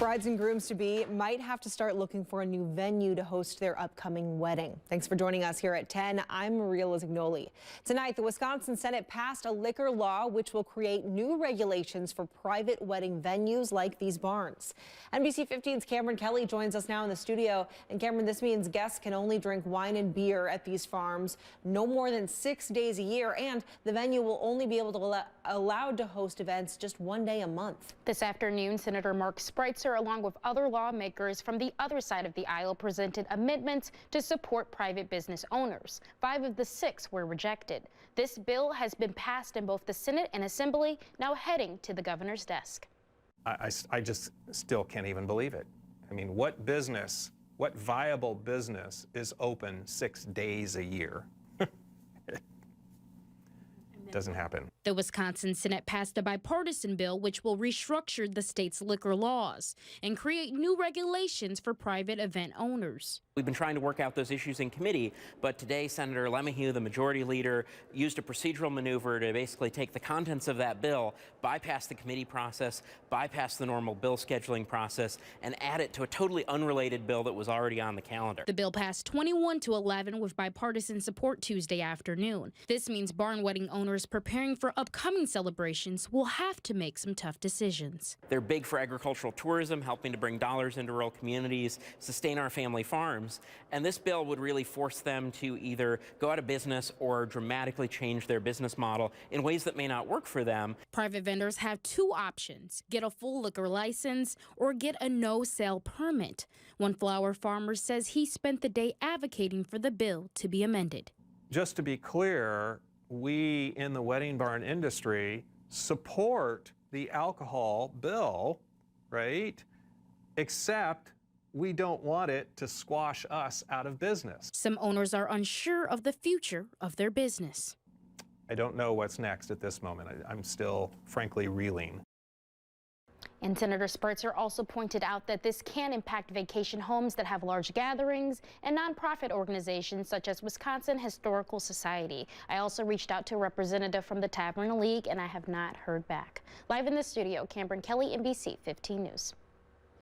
Brides and grooms-to-be might have to start looking for a new venue to host their upcoming wedding. Thanks for joining us here at 10. I'm Maria Lazignoli. Tonight, the Wisconsin Senate passed a liquor law which will create new regulations for private wedding venues like these barns. NBC 15's Cameron Kelly joins us now in the studio. And Cameron, this means guests can only drink wine and beer at these farms no more than 6 days a year, and the venue will only be able to allowed to host events just one day a month. This afternoon, Senator Mark Spreitzer, along with other lawmakers from the other side of the aisle, presented amendments to support private business owners. 5 of the 6 were rejected. This bill has been passed in both the Senate and Assembly, now heading to the governor's desk. I just still can't even believe it. I mean, what viable business is open 6 days a year? Doesn't happen. The Wisconsin Senate passed a bipartisan bill which will restructure the state's liquor laws and create new regulations for private event owners. We've been trying to work out those issues in committee, but today Senator Lemahieu, the majority leader, used a procedural maneuver to basically take the contents of that bill, bypass the committee process, bypass the normal bill scheduling process, and add it to a totally unrelated bill that was already on the calendar. The bill passed 21-11 with bipartisan support Tuesday afternoon. This means barn wedding owners preparing for upcoming celebrations will have to make some tough decisions. They're big for agricultural tourism, helping to bring dollars into rural communities, sustain our family farms, and this bill would really force them to either go out of business or dramatically change their business model in ways that may not work for them. Private vendors have 2 options: get a full liquor license or get a no-sale permit. One flower farmer says he spent the day advocating for the bill to be amended. Just to be clear, we in the wedding barn industry support the alcohol bill, right? Except we don't want it to squash us out of business. Some owners are unsure of the future of their business. I don't know what's next at this moment. I'm still, frankly, reeling. And Senator Spreitzer also pointed out that this can impact vacation homes that have large gatherings and nonprofit organizations such as Wisconsin Historical Society. I also reached out to a representative from the Tavern League, and I have not heard back. Live in the studio, Cameron Kelly, NBC 15 News.